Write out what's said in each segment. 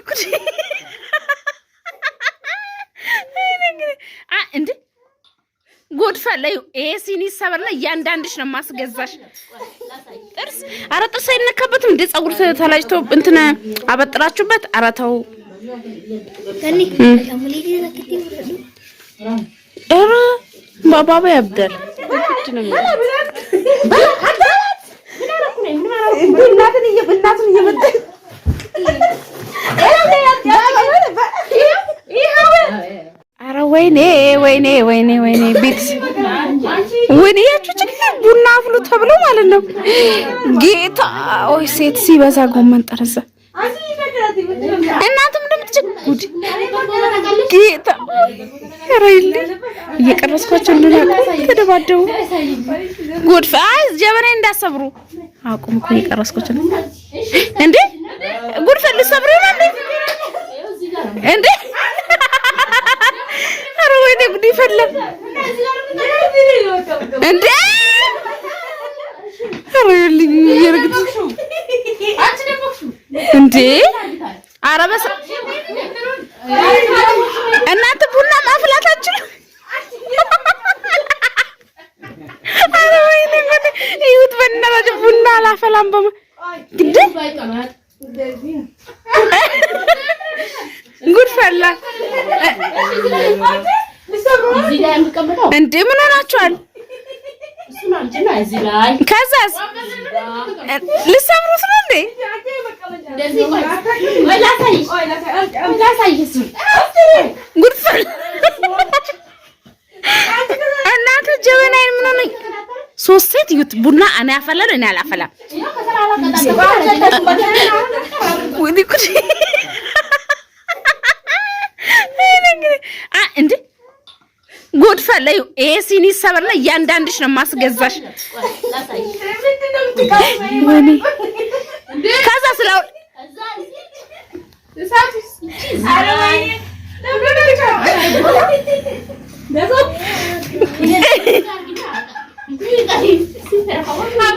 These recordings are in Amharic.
ጉድ እንዴ ጉድ ፈለዩ ኤሲኒ ሰበርና ያንዳንድሽ ነው ማስገዛሽ ጥርስ አረ ጥርስ አይነካበትም እንደ ጸጉር ተላጭቶ እንትን አበጥራችሁበት አራተው ተኒ ለሙሊዲ ዘክቲ ወረዱ ባባ ያብደል ነው እናትን እየመጣ አረ ወይኔ ቤት ወዲያችሁ ቡና አፍሉ ተብሎ ማለት ነው ጌታ ኦይ ሴት ሲበዛ ጎመን ጠረዘ እናንተም እንደምትችጉድ ጌታ ረይል እየቀረስኳቸው እንደናቀ ተደባደው ጉድ ፋይዝ ጀበና እንዳሰብሩ አቁም እኮ እየቀረስኳቸው እንዴ ጉድ ፈል ሰብሩ እንዴ አረ ወይኔ ጉድ ይፈላ እንዴ አረልኝ ይርግጥ አንቺ ደምኩሽ እንዴ አረበስ እናንተ ቡና ማፍላታችሁ አረ ወይኔ ጉድ ይሁት በእናታችሁ ቡና አላፈላም ግድ ጉድ ፈላ እንዴ ምን ሆናችኋል ከዛስ ልሰብሩት ነው እንዴ ጉድ ፈላ እናንተ ጀበናዬን ምን ሆነ ሶስት ሴት ይሁት ቡና እኔ ያፈላል እኔ አላፈላም ወዲ ኩዲ እንዴ ጉድ ፈለዩ ኤሲኒ ሰበርና ያንዳንድሽ ነው ማስገዛሽ ወኒ ካዛ ስላው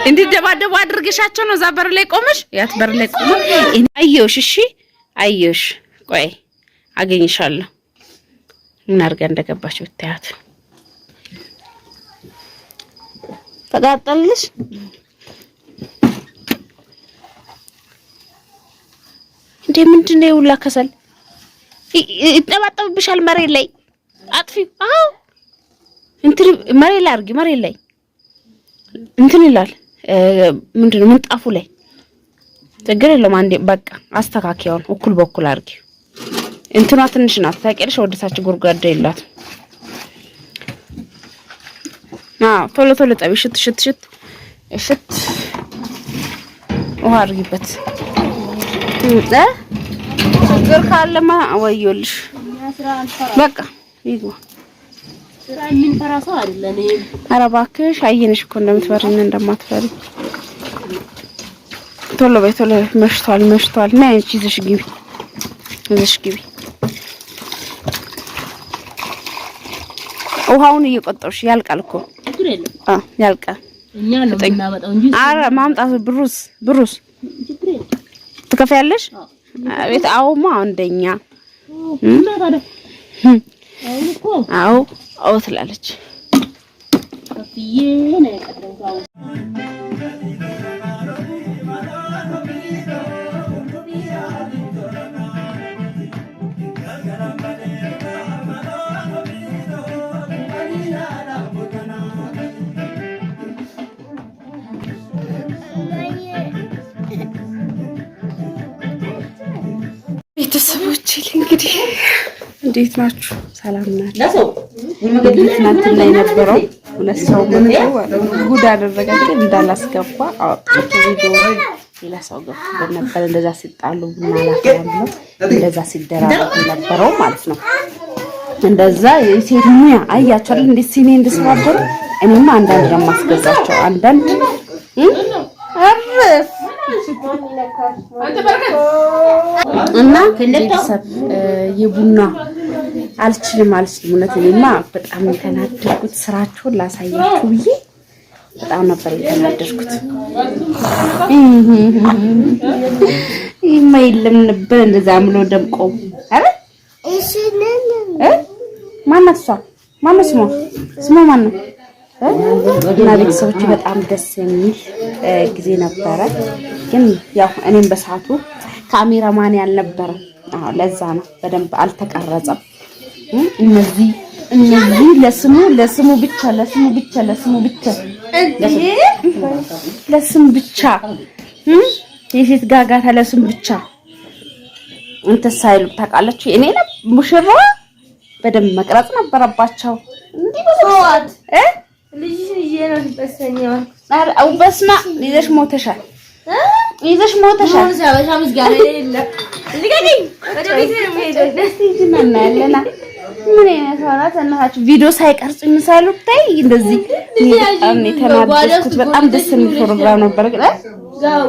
እንዴ ደባደቡ አድርገሻቸው ነው ዛበር ላይ ቆመሽ ያት በር ላይ ቆመ አየውሽ እሺ አየውሽ ቆይ አገኝሻለሁ ምን አርጋ እንደገባችሁ ታያት ተጋጣልሽ እንዴ ምንድነው ይውላ ከሰል ይጠባጠብብሻል መሬት ላይ አጥፊ አው እንትን መሬት ላይ አርጊ መሬት ላይ እንትን ይላል ምንድነው ምንጣፉ ላይ ችግር የለውም አንዴ በቃ አስተካክያውን እኩል በኩል አርጊ እንትኗ ትንሽ ናት ታውቂያለሽ ወደታች ጉርጓዳ ይላት ቶሎ ጠቢ ሽት ውሃ አርጊበት ችግር ካለማ ወዮልሽ በቃ ይግባ ስራ ምን ፈራሰው አይደለም ኧረ እባክሽ አየንሽ እኮ እንደምትፈሪና እንደማትፈሪ ቶሎ በይ ቶሎ መሽቷል ነይ ይዘሽ ግቢ ውሃውን እየቆጠርሽ ያልቃል እኮ ችግር የለም ያልቃል እኛ ነው እናመጣው እንጂ አረ ማምጣት ብሩስ ችግር የለም ትከፍያለሽ አቤት አውማ አንደኛ እና ታዲያ አው ትላለች ከፍዬ ነው የቀደምኩት ቤተሰቦቼ እንግዲህ እንዴት ናችሁ? ሰላም ናችሁ? እናንተና የነበረው ሁለት ሰው ጉድ አደረጋችሁ እንዳላስገባ አወጣችሁ ቪዲዮ ሌላ ሰው ገብቶ ነበር እንደዛ ሲጣሉ ቡና አላፈላም ብለው እንደዛ ሲደራረጉ ነበረው ማለት ነው። እንደዛ የሴት ሙያ አያችሁ አይደል? እንዴት ሲኔ እንደሰባበሩ እኔማ አንዳንድ ለማስገዛቸው አንዳንድ አረፍ እና ቤተሰብ የቡና አልችልም እውነት እኔማ በጣም የተናደድኩት ስራቸውን ላሳያችሁ ብዬ በጣም ነበር የተናደድኩት። የማይለም ነበር እንደዛ ምሎ ደምቆ አረ እሺ ማነው ስሟ ማነው እና ቤተሰቦቹ በጣም ደስ የሚል ጊዜ ነበረ። ግን ያው እኔም በሰዓቱ ካሜራማን ያልነበረ ለዛ ነው በደንብ አልተቀረጸም። እነዚህ ለስሙ ብቻ የሴት ጋጋታ ለስሙ ብቻ እንትን ሳይሉ ታውቃላችሁ። እኔ ሙሽራዋ በደንብ መቅረጽ ነበረባቸው። እንዴ በሰዋት ልጅሽ ይየነው ተሰኘው አው በስማ ይዘሽ ሞተሻል። ሰባሻምስ ጋር የለ ልቀቂኝ ወደ ቤት ነው የምሄደው። ደስ ይጅመና ያለና ምን አይነት ሆናት እናታችሁ ቪዲዮ ሳይቀርጹኝ ሳይሉታይ እንደዚህ በጣም የተናደድኩት። በጣም ደስ የሚል ፕሮግራም ነበር። ግን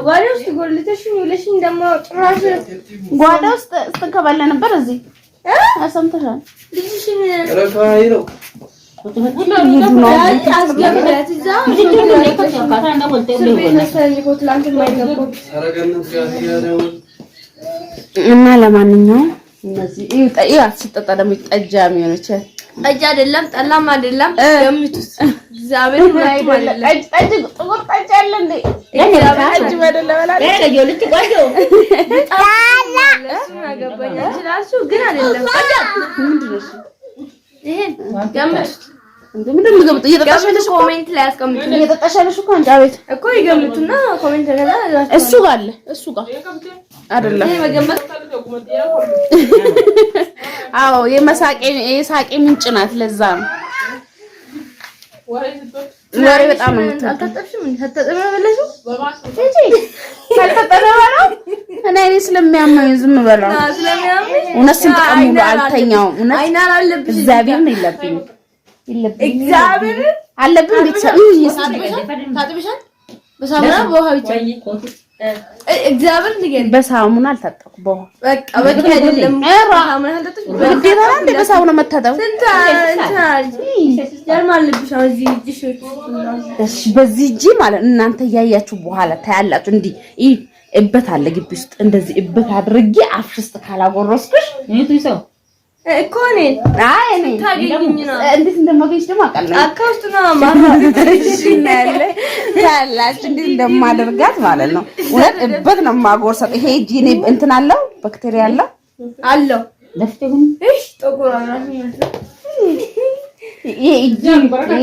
ጓዳ ውስጥ ጎልተሽኝ ወለሽ እንደማው ጭራሽ ጓዳ ውስጥ ተከባለ ነበር። እዚህ አሰምተሻል ልጅሽን ረካይ ነው እና ለማንኛውም እነዚህ ሲጠጣ ደግሞ ጠጃ የሚሆነች ጠጃ አይደለም ጠላም አይደለም ገምቱት። እግዚአብሔር ጠጅ ጥቁር ጠጅ አለ እንዴ? ጠጅ አይደለም ግን አይደለም ይሄን ገምቱት። ምንድነው ገምቱ? እየተጣሻለሽ ኮሜንት ላይ አስቀምጡ። እየተጣሻለሽ እኮ አንቺ አቤት እኮ ይገምቱና ኮሜንት ላይ እሱ ጋር አይደለም ይሄ መገመት። አዎ የሳቄ ምንጭ ናት። ለዛ ነው ወሬ በጣም ነው የምታጠጥሽም እንዴ? ተጠጠበለሽ እኔ ስለሚያመኝ ዝም በለው። እውነት ስንጠቀሙ አልተኛው እውነት እግዚአብሔር ነው የለብኝ እግዚአብሔር አለብኝ። ቤተሰብ ታጥብሻል በሳሙና በውሃ ብቻ እግዚአብሔር ንገሪ። በሳሙና አልታጠብኩም በውሃ በቃ አይደለም በሳሙና አልታጠብሽ ግዴታ ነው እንዴ? በሳሙና መታጠብ እሺ በዚህ እጂ ማለት እናንተ እያያችሁ በኋላ ታያላችሁ። እንዲህ እበት አለ ግቢ ውስጥ እንደዚህ እበት አድርጌ አፍሽ ውስጥ ካላጎረስኩሽ እኔ ሰው እኮ ነኝ። አይ እኔ ታገኝኝ ነው እንዴት እንደማገኝሽ ደግሞ አውቃለሁ። አካውስት ነው ማማራሽ ይናለ ታላችሁ እንዴት እንደማደርጋት ማለት ነው። እውነት እበት ነው የማጎርሰው። ይሄ እጂ እኔ እንትን አለው ባክቴሪያ አለው ለፍቴጉን እሺ ጠቆራራ ይሄ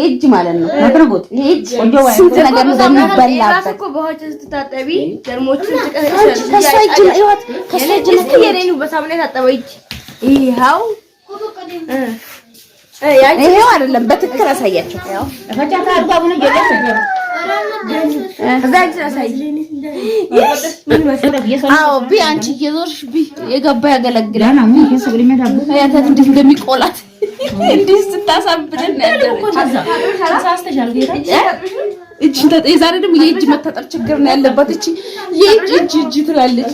እጂ ማለት ነው ማድረጎት ይሄ እጂ ስንት ነገር እንደሚበላበት እኮ በኋላ ስትታጠቢ ደርሞቹን ትቀርሻለሽ። ከሳይጅ ነው ይወት ከሳይጅ ነው ከየኔ በሳሙና ታጠበይ ይሄው ይሄው አይደለም በትክክል አሳያቸው። ያው ፈጫታ አርባቡ ነው ይገኛል። አዎ ቢ አንቺ እየዞርሽ ቢ የገባ ያገለግላል። ያታት እንዴት እንደሚቆላት እንዴት ስታሳብደን እቺ የዛሬ ደግሞ የእጅ መታጠብ ችግር ነው ያለባት። እቺ የእጅ ትላለች።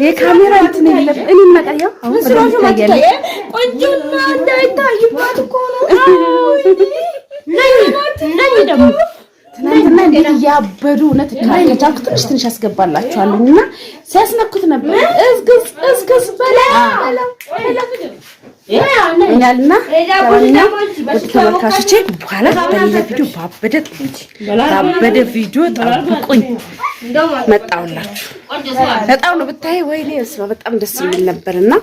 የካሜራ እንትን የለም። እኔ መቀየው አሁን ቆንጆና እንዳይታይባት እኮ ነው። ነኝ ደግሞ ትናንትና እንዴት ያበዱ እውነት ካቻልኩ ትንሽ ያስገባላችኋልና ሲያስነኩት ነበር። እስግስ በላ እኛልና ወደ ተመልካቾቼ በኋላ በሌላ ቪዲዮ ባበደ ቪዲዮ ጠብቁኝ። መጣሁላችሁ። በጣም ነው ብታይ ወይኔ እስማ በጣም ደስ የሚል ነበርና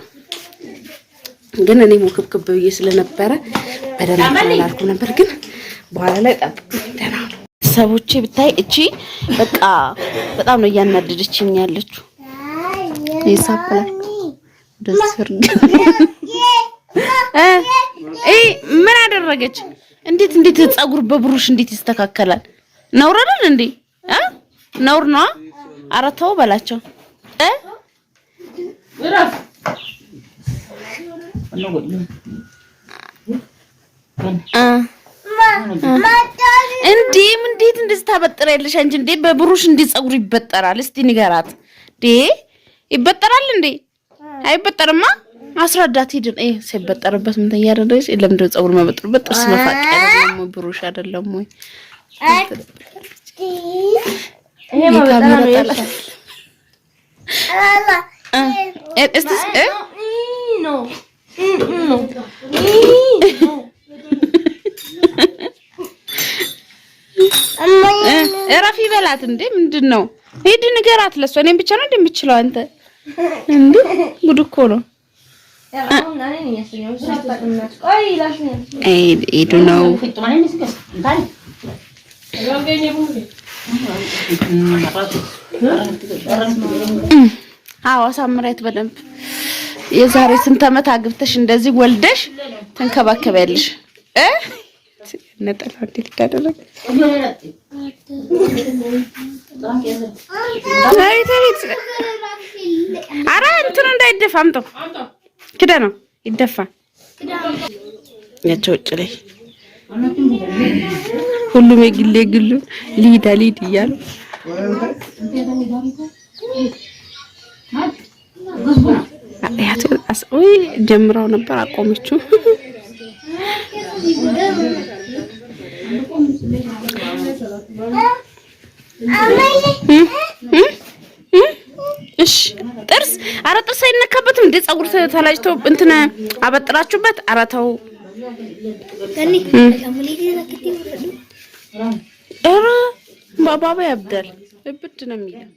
ግን እኔ ሞክብክብ ብዬ ስለነበረ በደንብ አላልኩም ነበር። ግን በኋላ ላይ ጠብቁኝ። ደህና ሰቦቼ ብታይ እቺ በቃ በጣም ነው እያናደደችኝ ያለችው። ይሳፈላል ደስርግ ምን አደረገች? እንዴት ፀጉር በብሩሽ እንዴት ይስተካከላል? ነውር አይደል እንዴ? ነውር ነው። ኧረ ተው በላቸው። እንዴት እንደዚህ ታበጥሪያለሽ አንቺ? እንዴ በብሩሽ እንዴት ፀጉር ይበጠራል? እስቲ ንገራት። ይበጠራል እንዴ? አይበጠርማ። አስረዳት። ሄድን ሲበጠርበት ምን ታያደረሽ? ለምንድነው ፀጉር መበጥሩበት? ጥርስ መፋቂያ አይደለም ወይ? ብሩሽ አይደለም ወይ? ይሄ ማበጠራ ነው። እረፊ በላት እንዴ! ምንድነው? ሂድ ንገራት ለሷ። እኔም ብቻ ነው እንደምችለው አንተ እንዴ! ጉድ እኮ ነው። ሂዱ ነው። አዎ አሳምሪያት በደንብ። የዛሬ ስንት ዓመት አግብተሽ እንደዚህ ወልደሽ ተንከባከበያለሽ ነጠላ እንዴት ታደረገ? ኧረ እንትን እንዳይደፋ አምጣው። ክዳ ነው ይደፋ። ያቸው ውጭ ላይ ሁሉም የግሉ ሊድ እያሉ ጀምራው ነበር አቆመችው። እሺ ጥርስ አይነካበትም እንዴ? ፀጉር ተላጭቶ እንትን አበጥራችሁበት? ኧረ ተው። ኧረ ባባ ያብዳል። እብድ ነው የሚለው